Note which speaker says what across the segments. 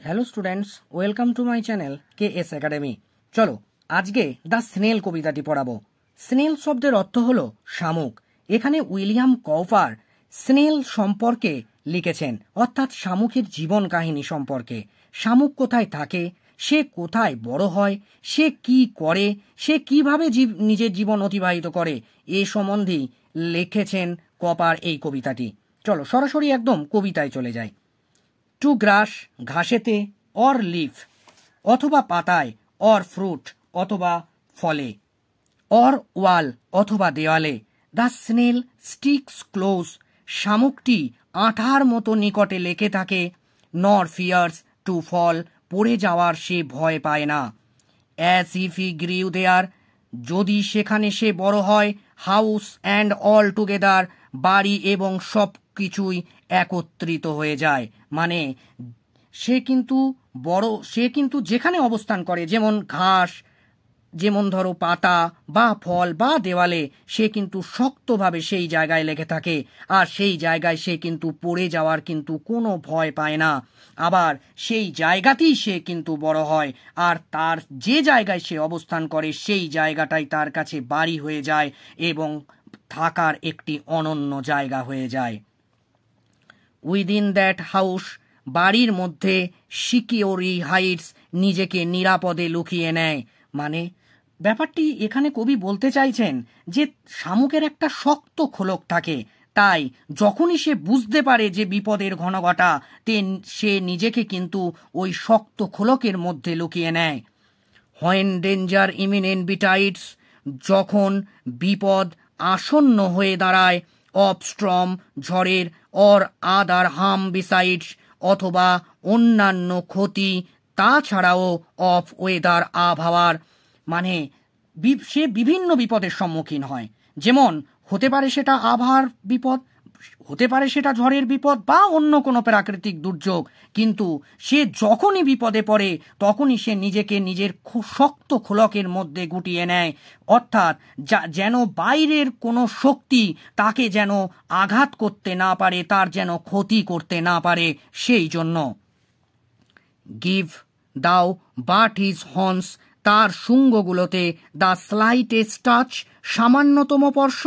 Speaker 1: Hello students, welcome to my channel KS academy. চলো আজকে the snail কবিতাটি পড়াবো। স্নেল শব্দের অর্থ হলো শামুক। এখানে উইলিয়াম কউপার স্নেল সম্পর্কে লিখেছেন, অর্থাৎ শামুকের জীবন কাহিনী সম্পর্কে। শামুক কোথায় থাকে, সে কোথায় বড় হয়, সে কি করে, সে কিভাবে নিজের জীবন অতিবাহিত করে, এ সম্বন্ধেই লিখেছেন কপার এই কবিতাটি। চলো সরাসরি একদম কবিতায় চলে যাই। টু গ্রাস ঘাসেতে, অর লিফ অথবা পাতায়, অর ফ্রুট অথবা ফলে, অর ওয়াল অথবা দেওয়ালে, দ্য স্নেল স্টিক্স ক্লোজ শামুকটি আঠার মতো নিকটে লেগে থাকে। নর ফিয়ার্স টু ফল পড়ে যাওয়ার সে ভয় পায় না। অ্যাজ ইফ হি গ্রিউ দেয়ার যদি সেখানে সে বড় হয়। হাউস অ্যান্ড অল টুগেদার বাড়ি এবং সব কিছুই একত্রিত হয়ে যায়। মানে সে কিন্তু যেখানে অবস্থান করে, যেমন ঘাস, যেমন ধরো পাতা বা ফল বা দেওয়ালে, সে কিন্তু শক্তভাবে সেই জায়গায় লেগে থাকে, আর সেই জায়গায় সে কিন্তু পড়ে যাওয়ার কিন্তু কোনো ভয় পায় না। আবার সেই জায়গাতেই সে কিন্তু বড় হয়, আর তার যে জায়গায় সে অবস্থান করে সেই জায়গাটাই তার কাছে বাড়ি হয়ে যায় এবং থাকার একটি অনন্য জায়গা হয়ে যায়। উইদিন দ্যাট হাউস বাড়ির মধ্যে সিকিউরি হাইটস নিজেকে নিরাপদে লুকিয়ে নেয়। মানে ব্যাপারটি এখানে কবি বলতে চাইছেন যে শামুকের একটা শক্ত খোলক থাকে, তাই যখনই সে বুঝতে পারে যে বিপদের ঘনঘটা, সে নিজেকে কিন্তু ওই শক্ত খোলকের মধ্যে লুকিয়ে নেয়। হোয়েন ডেঞ্জার ইমিনেন্ট বিটাইটস যখন বিপদ আসন্ন হয়ে দাঁড়ায়। অফ স্ট্রম ঝড়ের, অর আদার হার্ম বিসাইডস অথবা অন্যান্য ক্ষতি, তাছাড়াও অফ ওয়েদার আবহাওয়ার। মানে সে বিভিন্ন বিপদের সম্মুখীন হয়, যেমন হতে পারে সেটা আবহাওয়ার বিপদ, হতে পারে সেটা ঝড়ের বিপদ বা অন্য কোনো প্রাকৃতিক দুর্যোগ। কিন্তু সে যখনই বিপদে পড়ে তখনই সে নিজেকে নিজের শক্ত খোলকের মধ্যে গুটিয়ে নেয়, অর্থাৎ যেন বাইরের কোনো শক্তি তাকে যেন আঘাত করতে না পারে, তার যেন ক্ষতি করতে না পারে। সেই জন্য গিভ দাও বাট হিজ হর্নস তার শুঙ্গগুলোতে, দ্য স্লাইটেস্ট টাচ সামান্যতম স্পর্শ।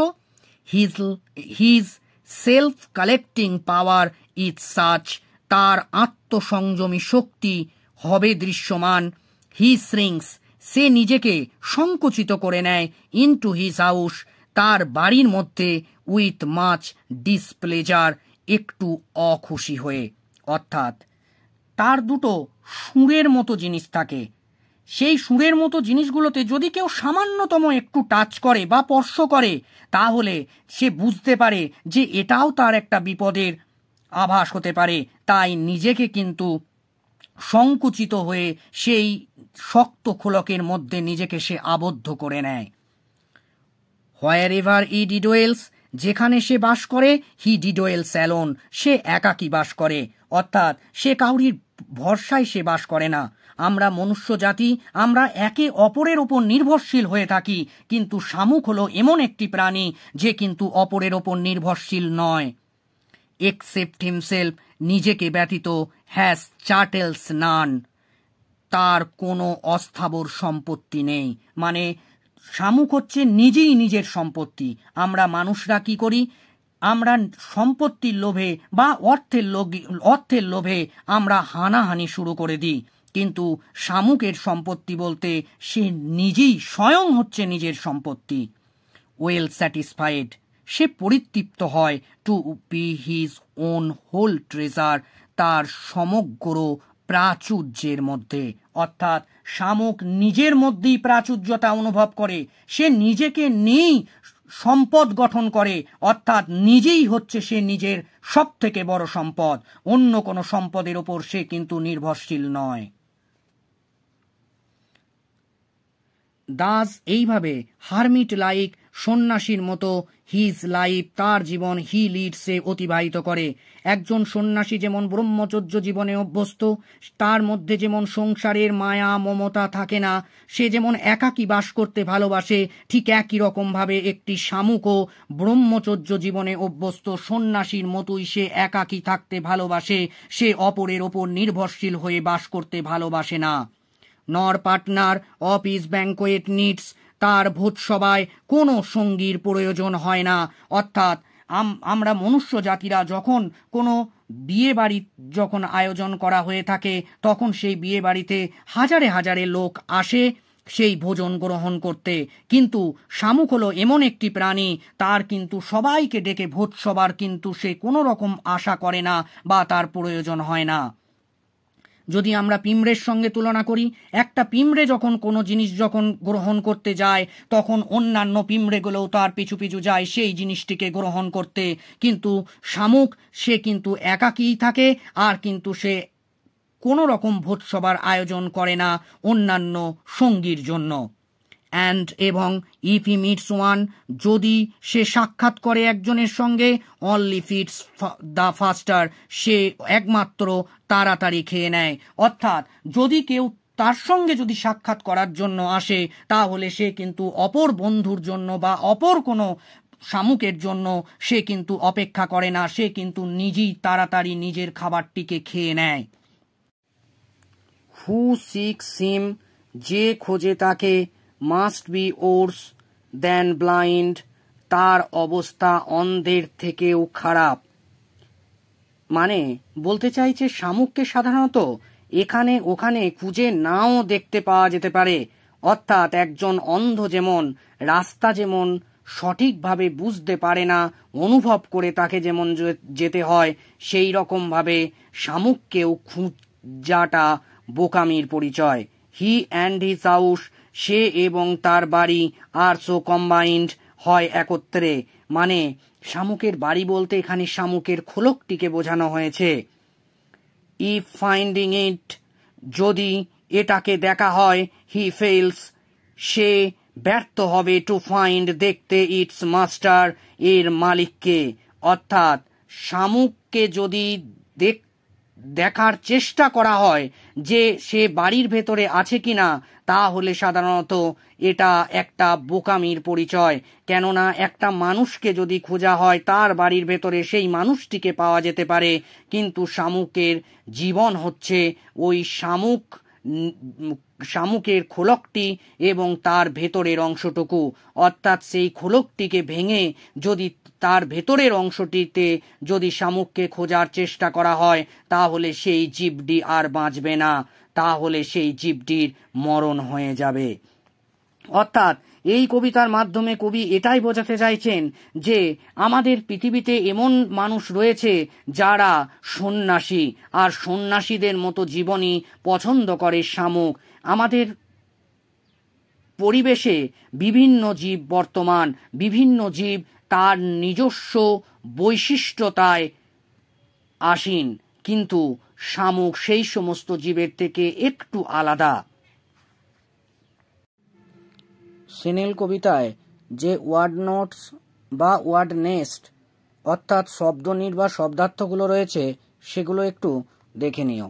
Speaker 1: His self collecting power is such তার আত্মসংযমী শক্তি হবে দৃশ্যমান। হি শ্রিংস সে নিজেকে সংকুচিত করে নেয়। ইনটু হিজ হাউস তার বাড়ির মধ্যে। উইথ মাচ ডিসপ্লেজার একটু অখুশি হয়ে, অর্থাৎ তার দুটো সুরের মতো জিনিস থাকে, সেই সুরের মতো জিনিসগুলোতে যদি কেউ সামান্যতম একটু টাচ করে বা স্পর্শ করে, তাহলে সে বুঝতে পারে যে এটাও তার একটা বিপদের আভাস হতে পারে। তাই নিজেকে কিন্তু সংকুচিত হয়ে সেই শক্ত খোলকের মধ্যে নিজেকে সে আবদ্ধ করে নেয়। হোয়ার এভার ই ডিডোয়েলস যেখানে সে বাস করে। হি ডিডোয়েলস অ্যালোন সে একাকী বাস করে, অর্থাৎ সে কাউরির ভরসায় সে বাস করে না। আমরা মনুষ্য জাতি, আমরা একে অপরের ওপর নির্ভরশীল হয়ে থাকি, কিন্তু শামুক হলো এমন একটি প্রাণী যে কিন্তু অপরের ওপর নির্ভরশীল নয়। এক্সেপ্ট হিমসেলফ নিজেকে ব্যতীত। হ্যাজ চাটেলস নান তার কোনো অস্থাবর সম্পত্তি নেই। মানে শামুক হচ্ছে নিজেই নিজের সম্পত্তি। আমরা মানুষরা কি করি, আমরা সম্পত্তির লোভে বা অর্থের লোভে আমরা হানাহানি শুরু করে দিই, কিন্তু শামুকের সম্পত্তি বলতে সে নিজেই স্বয়ং হচ্ছে নিজের সম্পত্তি। ওয়েল স্যাটিসফাইড সে পরিতৃপ্ত হয়। To be his own whole treasure তার সমগ্র প্রাচুর্যের মধ্যে, অর্থাৎ শামুক নিজের মধ্যেই প্রাচুর্যতা অনুভব করে। সে নিজেকে নিয়েই সম্পদ গঠন করে, অর্থাৎ নিজেই হচ্ছে সে নিজের সব থেকে বড় সম্পদ। অন্য কোনো সম্পদের ওপর সে কিন্তু নির্ভরশীল নয়। দাস এইভাবে হারমিট লাইক সন্ন্যাসীর মতো হিজ লাইফ, তার জীবন হি লিডস, সে অতিবাহিত করে। একজন সন্ন্যাসী যেমন ব্রহ্মচর্য জীবনে অভ্যস্ত, তার মধ্যে যেমন সংসারের মায়া মমতা থাকে না, সে যেমন একাকী বাস করতে ভালোবাসে, ঠিক একই রকমভাবে একটি শামুকও ব্রহ্মচর্য জীবনে অভ্যস্ত সন্ন্যাসীর মতোই সে একাকী থাকতে ভালোবাসে। সে অপরের ওপর নির্ভরশীল হয়ে বাস করতে ভালোবাসে না। নর partner of his banquet needs, তার ভোজসভায় কোনো সঙ্গীর প্রয়োজন হয় না। অর্থাৎ আমরা মনুষ্য জাতিরা যখন কোনো বিয়ে বাড়ি যখন আয়োজন করা হয়ে থাকে, তখন সেই বিয়ে বাড়িতে হাজারে হাজারে লোক আসে সেই ভোজন গ্রহণ করতে। কিন্তু শামুক হলো এমন একটি প্রাণী, তার কিন্তু সবাইকে ডেকে ভোজসভার কিন্তু সে কোনো রকম আশা করে না বা তার প্রয়োজন হয় না। যদি আমরা পিঁমড়ের সঙ্গে তুলনা করি, একটা পিঁমড়ে যখন কোনো জিনিস যখন গ্রহণ করতে যায়, তখন অন্যান্য পিঁমড়েগুলোও তার পিছু পিছু যায় সেই জিনিসটিকে গ্রহণ করতে। কিন্তু শামুক সে কিন্তু একাকীই থাকে, আর কিন্তু সে কোনো রকম ভোজসভার আয়োজন করে না অন্যান্য সঙ্গীর জন্য। অ্যান্ড এবং ইফ হি মিটস ওয়ান, যদি সে সাক্ষাৎ করে একজনের সঙ্গে, অনলি ফিটস দ্য ফাস্টার, সে একমাত্র তাড়াতাড়ি খেয়ে নেয়। অর্থাৎ যদি কেউ তার সঙ্গে যদি সাক্ষাৎ করার জন্য আসে, তাহলে সে কিন্তু অপর বন্ধুর জন্য বা অপর কোনো শামুকের জন্য সে কিন্তু অপেক্ষা করে না, সে কিন্তু নিজেই তাড়াতাড়ি নিজের খাবারটিকে খেয়ে নেয়। হু সিক্স হিম, যে খোঁজে তাকে, must be worse than blind, তার অবস্থা অন্ধের থেকেও খারাপ। মানে বলতে চাইছে শামুককে সাধারণত এখানে ওখানে খুঁজে নাও দেখতে পাওয়া যেতে পারে। অর্থাৎ একজন অন্ধ যেমন রাস্তা যেমন সঠিকভাবে বুঝতে পারে না, অনুভব করে তাকে যেমন যেতে হয়, সেই রকমভাবে শামুককেও খুঁজাটা বোকামির পরিচয়। হি অ্যান্ড হিজ হাউস, সে এবং তার বাড়ি আর সো কম্বাইন্ড, হয় একত্রে। মানে শামুকের বাড়ি বলতে এখানে শামুকের খোলকটিকে বোঝানো হয়েছে। ইফ ফাইন্ডিং ইট, যদি এটাকে দেখা হয়, হি ফেলস, সে ব্যর্থ হবে, টু ফাইন্ড, দেখতে, ইটস মাস্টার, এর মালিককে। অর্থাৎ শামুককে যদি দেখার চেষ্টা করা হয় যে সে বাড়ির ভেতরে আছে কিনা, তাহলে সাধারণত এটা একটা বোকামির পরিচয়। কেননা একটা মানুষকে যদি খোঁজা হয়, তার বাড়ির ভেতরে সেই মানুষটিকে পাওয়া যেতে পারে, কিন্তু শামুকের জীবন হচ্ছে ওই শামুকের খোলকটি এবং তার ভেতরের অংশটুকু। অর্থাৎ সেই খোলকটিকে ভেঙে যদি তার ভেতরের অংশটিতে যদি শামুককে খোঁজার চেষ্টা করা হয়, তাহলে সেই জীবটি আর বাঁচবে না, তাহলে সেই জীবটির মরণ হয়ে যাবে। অর্থাৎ এই কবিতার মাধ্যমে কবি এটাই বোঝাতে চাইছেন যে আমাদের পৃথিবীতে এমন মানুষ রয়েছে যারা সন্ন্যাসী, আর সন্ন্যাসীদের মতো জীবনই পছন্দ করে শামুক। আমাদের পরিবেশে বিভিন্ন জীব বর্তমান, বিভিন্ন জীব তার নিজস্ব বৈশিষ্ট্যতায় আসীন, কিন্তু শামুক সেই সমস্ত জীবের থেকে একটু আলাদা। স্নেল কবিতায় যে ওয়ার্ড নোটস বা ওয়ার্ড নেস্ট অর্থাৎ শব্দ নিট বা শব্দার্থগুলো রয়েছে, সেগুলো একটু দেখে নিও।